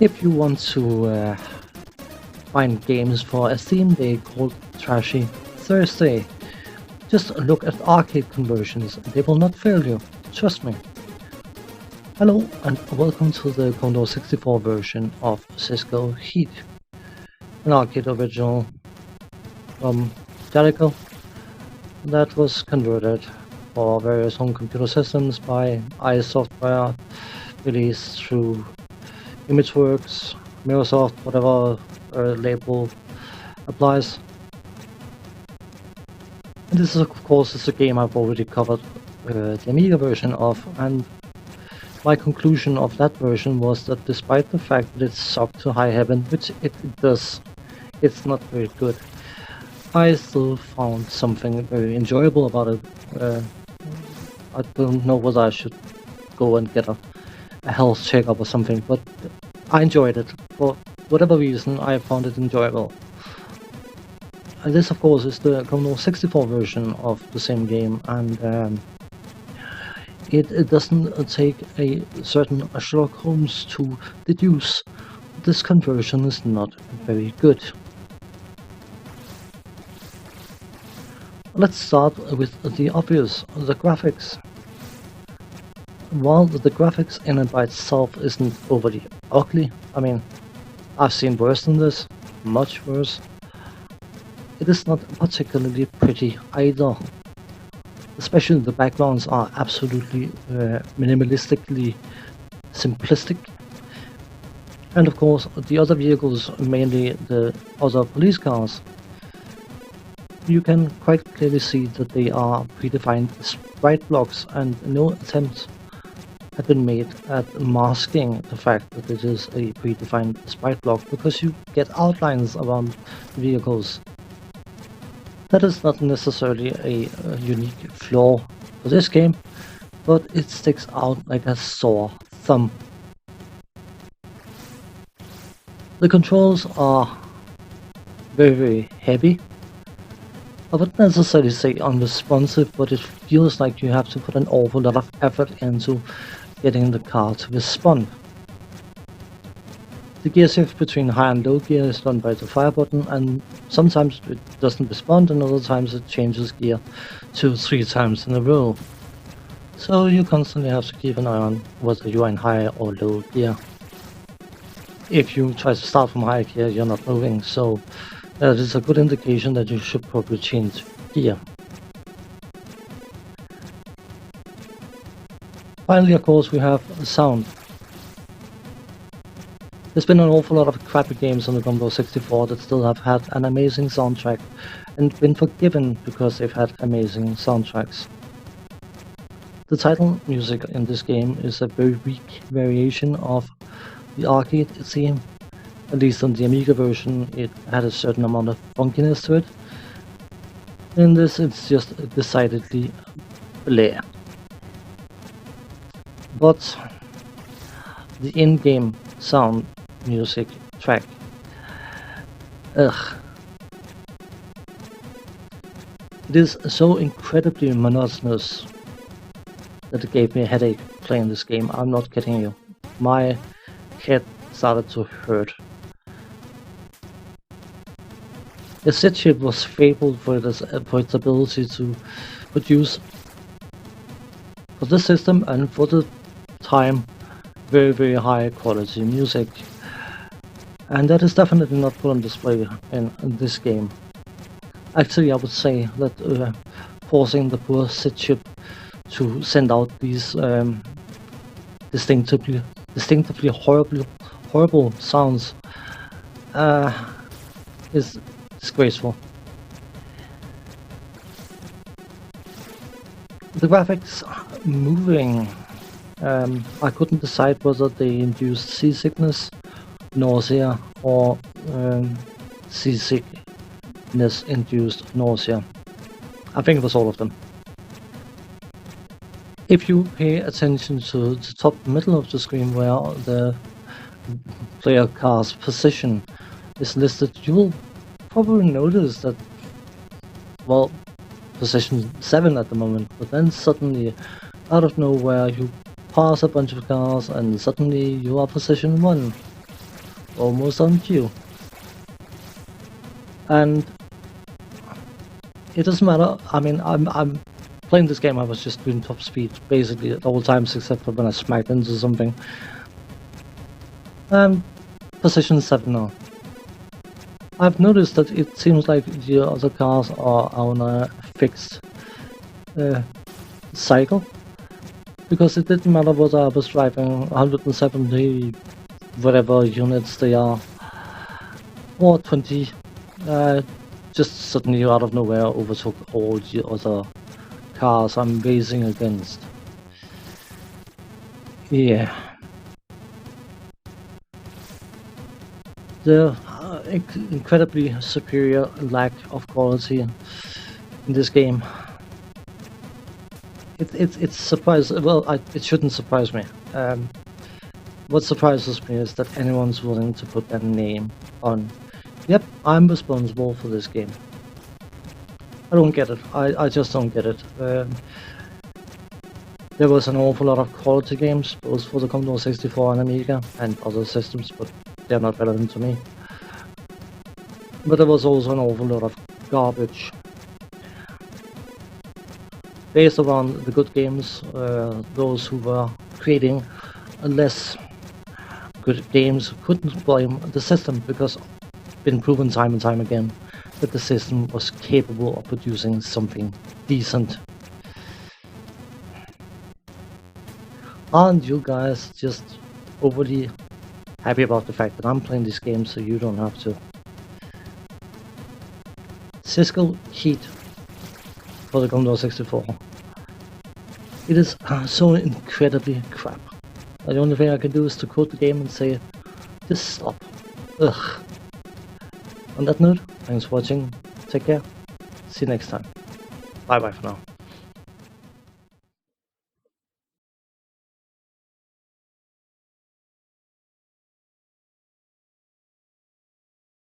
If you want to find games for a theme day called Trashy Thursday, just look at arcade conversions, they will not fail you, trust me. Hello and welcome to the Commodore 64 version of Cisco Heat, an arcade original from Jericho that was converted for various home computer systems by IS Software, released through ImageWorks, Microsoft, whatever label applies. And this is, of course, is a game I've already covered the Amiga version of, and my conclusion of that version was that despite the fact that it sucked to high heaven, which it does, it's not very good, I still found something very enjoyable about it. I don't know whether I should go and get a health checkup or something, but I enjoyed it. For whatever reason, I found it enjoyable. And this, of course, is the Commodore 64 version of the same game, and it doesn't take a certain Sherlock Holmes to deduce this conversion is not very good. Let's start with the obvious, the graphics. While the graphics in and by itself isn't overly ugly, I mean, I've seen worse than this, much worse, it is not particularly pretty either. Especially the backgrounds are absolutely minimalistically simplistic. And of course, the other vehicles, mainly the other police cars, you can quite clearly see that they are predefined sprite blocks, and no attempt have been made at masking the fact that it is a predefined sprite block, because you get outlines around vehicles. That is not necessarily a unique flaw for this game, but it sticks out like a sore thumb. The controls are very heavy. I wouldn't necessarily say unresponsive, but it feels like you have to put an awful lot of effort into getting the car to respond. The gear shift between high and low gear is done by the fire button, and sometimes it doesn't respond, and other times it changes gear 2-3 times in a row. So you constantly have to keep an eye on whether you are in high or low gear. If you try to start from high gear, you're not moving, so that is a good indication that you should probably change gear. Finally, of course, we have sound. There's been an awful lot of crappy games on the Commodore 64 that still have had an amazing soundtrack and been forgiven because they've had amazing soundtracks. The title music in this game is a very weak variation of the arcade theme. At least on the Amiga version, it had a certain amount of funkiness to it. In this, it's just decidedly bleh. But the in-game sound music track, ugh. It is so incredibly monotonous that it gave me a headache playing this game. I'm not kidding you. My head started to hurt. The SID chip was fabled for its ability to produce, for this system and for the time, very high quality music. And that is definitely not put on display in this game. Actually, I would say that forcing the poor SID chip to send out these distinctively horrible sounds is disgraceful. The graphics moving, I couldn't decide whether they induced seasickness, nausea, or seasickness induced nausea. I think it was all of them. If you pay attention to the top middle of the screen where the player car's position is listed, you will probably notice that, well, position 7 at the moment, but then suddenly, out of nowhere, you pass a bunch of cars and suddenly you are position 1. almost on cue. And it doesn't matter. I mean, I'm playing this game. I was just doing top speed basically at all times, except for when I smacked into something. Position 7 now. I've noticed that it seems like the other cars are on a fixed cycle, because it didn't matter whether I was driving 170 whatever units they are, or 20, just suddenly out of nowhere overtook all the other cars I'm racing against. Yeah. The incredibly superior lack of quality in this game. It's surprising. Well, it shouldn't surprise me. What surprises me is that anyone's willing to put their name on. Yep, I'm responsible for this game. I don't get it. I just don't get it. There was an awful lot of quality games, both for the Commodore 64 and Amiga and other systems, but they're not relevant to me. But there was also an awful lot of garbage. Based around the good games, those who were creating less good games couldn't blame the system, because it's been proven time and time again that the system was capable of producing something decent. Aren't you guys just overly happy about the fact that I'm playing this game so you don't have to? Cisco Heat for the Commodore 64. It is so incredibly crap. The only thing I can do is to quote the game and say, just stop. Ugh. On that note, thanks for watching. Take care. See you next time. Bye bye for now.